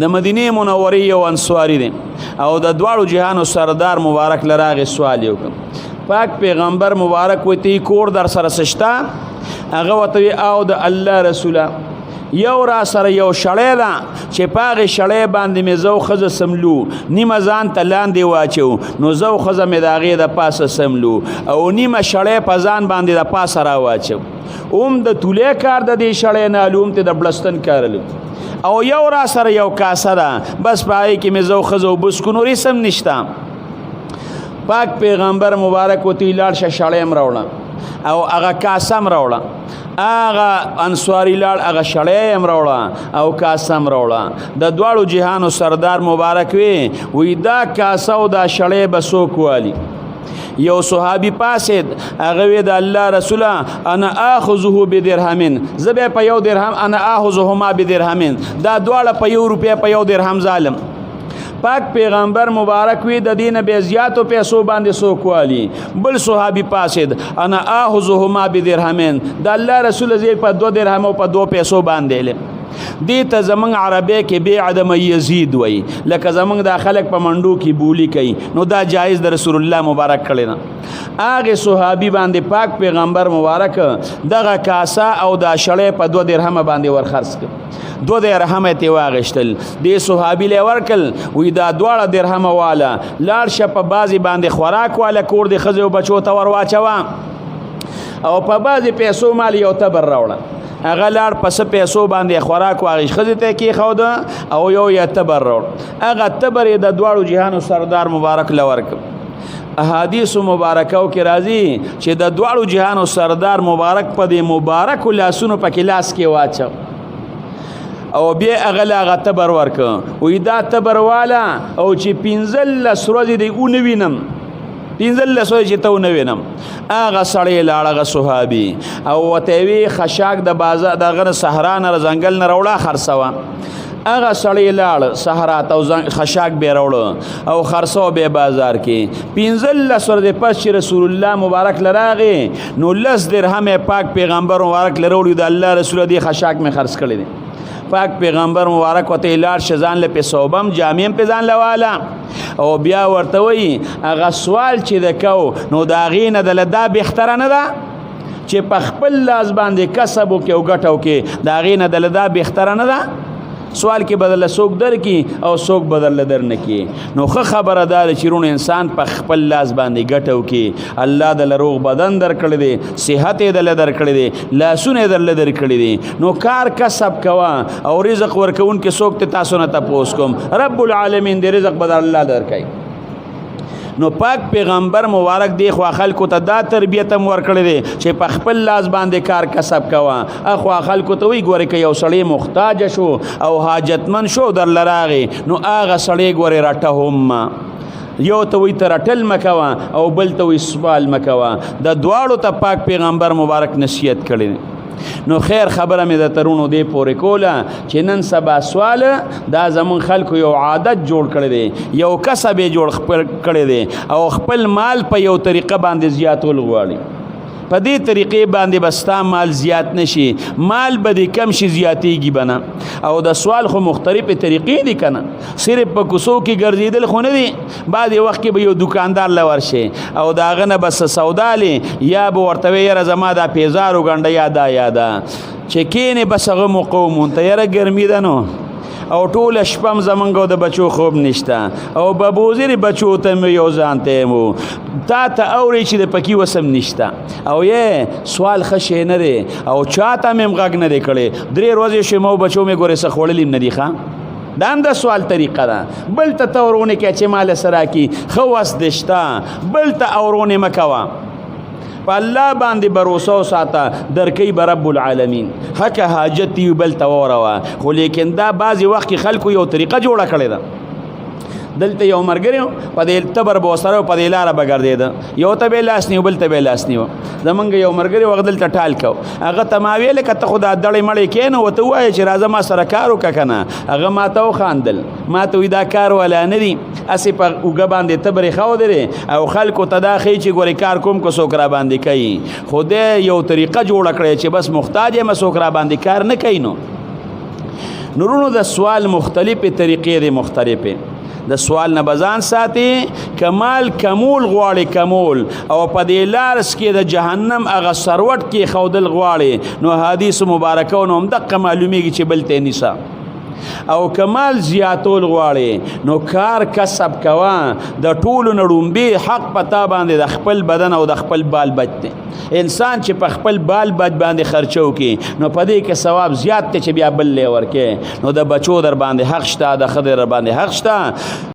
د مدینه منورې یو انصاری دی او د دواړو جهانو سردار مبارک لراغه سوال یو پاک پیغمبر مبارک وتی کور در سره سشتا هغه وته او د الله رسوله یو را سره یو شړې ده چې پاغه شړې باندې مې زو خزه سملو نیمه ځان ته لاندې واچو نو زو خزه مې داغه د پاسه سملو او نیمه شړې په ځان باندې د پاسه را واچو د توله کار د دې شړې نه علوم ته د بلستان کارلو او یو را سره یو کاسه ده بس پای کې مې زو خزه وبس کو نو رسم نشتا پاک پیغمبر مبارک وتی لاړ شړې مروړه او هغه کاسم راوړه هغه انصاری لاړ هغه شړې مروړه او کاسم راوړه د دواړو جهانو سردار مبارک وی دا کاسه او دا شړې بسوک والی یو صحابي پاسید هغه د الله رسوله انا اخذه بدرهم زبې په یو درهم انا اخذهما بدرهم دا دواړه په یو روپیا په یو درهم ظالم پاک پیغمبر مبارک وی د دینه به زیاتو پیسو باندې سوکوالی بل صحابي پاسید انا اخذهما بدرهم د الله رسول زی په 2 درهم او په 2 پیسو باندې دې ته زمنګ عربی کې به عدم یزید وای لکه زمنګ د خلک په منډو کې بولی کوي نو دا جایز د رسول الله مبارک کړي نه هغه صحابي باندې پاک پیغمبر مبارک دغه کاسه او دا شړې په 2 درهم باندې ورخرڅ کړ 2 درهم ته واغشتل دې صحابي له ورکل وې دا 2 درهم والا لاړ شپ بازي باندې خوراک والا کور دي خزو بچو ته ور واچوا او په بازي پیسو مال یو تبر راوړه هغه لاړ پس پیسو باندې خوراک واغش خزه ته کې خود او یو یا تبر راوړ هغه تبر د دواړو جهانو سردار مبارک لورک احادیث مبارکو کې راځي چې د دواړو جهانو سردار مبارک په دې مبارک لاسونو په کلاس کې واچو او بیا هغه هغه تبر ورک وې دا تبر والا او چې 15 ورځې دی اونوینم 15 ورځې چې ته اونوینم هغه سړی لاړه صحابي او وتوی خشاک د بازار دغه صحرا نه ځنګل نه راوړه خرڅوا هغه سړی لاړ صحرا ته خشاک به راوړه او خرڅو به بازار کې 15 ورځې پس چې رسول الله مبارک لراغه نو 10 درهم پاک پیغمبر مبارک لروړي د الله رسول دی خشاک می خرڅ کړی دی پاک پیغمبر مبارک وته لاړ شزان له پسوبم جامع په ځان لواله او بیا ورته وی هغه سوال چې دکاو نو دا غینه د لدا بهتره نه ده چې په خپل لاس باندې کسب وکي او ګټو کې دا غینه د لدا بهتره نه ده سوال کې بدل سوک در کی او سوک بدل در نه کی نو خبره دار چې رون انسان په خپل لاس باندې ګټو کې الله د لروغ بدن در کړی دی صحت دل در کړی دی لاسونه دل در کړی دی نو کار کسب کوا او رزق ورکون کې سوک ته تاسو نه تاسو کوم رب العالمین دې رزق بدل الله در کوي نو پاک پیغمبر مبارک دی خو خلکو ته دا تربیت هم ورکړی دی چې په خپل لاس باندې کار کسب کوا اخو خلکو ته وی ګوره کې یو سړی محتاج شو او حاجتمن شو در لراغي نو هغه سړی ګوره راټه هم یو ته وی تر ټل مکوا او بل ته وی سوال مکوا د دواړو ته پاک پیغمبر مبارک نصیحت کړی نو خیر خبره مې د ترونو دی پورې کوله چې نن سبا سوال دا زمون خلکو یو عادت جوړ کړی دی یو کسب جوړ کړی دی او خپل مال په یو طریقه باندې زیاتول غواړي په دې طریقې باندې بستا مال زیات نشي مال به دې کم شي زیاتېږي بنه او د سوال خو مختلفې طریقې دي کنه صرف په کوڅو کې ګرځېدل خو نه دي بعد وخت کې به یو دکاندار لورشي او دا غنه بس سودا لې یا به ورته یاره زما دا پیزار وګنډه یاده یاده چې کینې بس هغه مقومون ته یاره ګرمي ده نو او ټول شپم زمنګو د بچو خوب نشتا او ببوزیر بچو ته مې یو ځانته مو تا ته اوري چې د پکی وسم نشتا او یې سوال خشه نه دی او چاته مې غږ نه دی کړي 3 ورځې شمو بچو مې ګورې څه خړلې نه دی ښا دا د سوال طریقه ده بل ته تورونه کې چې مال سره کی خواس دشتا بل ته اورونه مکوا په الله باندې باور ساته درکې به رب العالمین حق حاجت یو بل توروا خو لیکن دا بعضی وخت خلکو یو طریقه جوړه کړی ده دلته یو مرګریو په دې تبر بو سره په دې لار بغردید یو ته به لاس نیو بل ته به لاس نیو زمونږ یو مرګری وغه دلته ټال کو هغه تماویل کته خدا دړې مړې کین او ته وای چې راځه ما سره کارو کنه هغه ما ته خاندل ما ته ودا کار ولا نه دي اسی په وګ باندې تبر خو درې او خلکو تداخی چې ګوري کار کوم کو سوکرا باندې کوي خوده یو طریقه جوړ کړی چې بس محتاج ما سوکرا باندې کار نه کوي نو نورونو د سوال مختلفې طریقې دي مختلفې د سوال نه بزان ساتي کمال کمول غواړي کمول او په دې لارس کې د جهنم هغه سروټ کې خودل غواړي نو حدیث مبارکه نو هم دقه معلومیږي چې بلته نیسا او کمال زیاتول غواړي نو کار کسب کوا د ټولو نړومبي حق پتا باندې د خپل بدن او د خپل بال بچ انسان چې په خپل بال بچ باندې خرچو کې نو پدې کې ثواب زیات ته چې بیا بل لې ورکه نو د بچو در باندې حق شته د خدای در باندې حق شته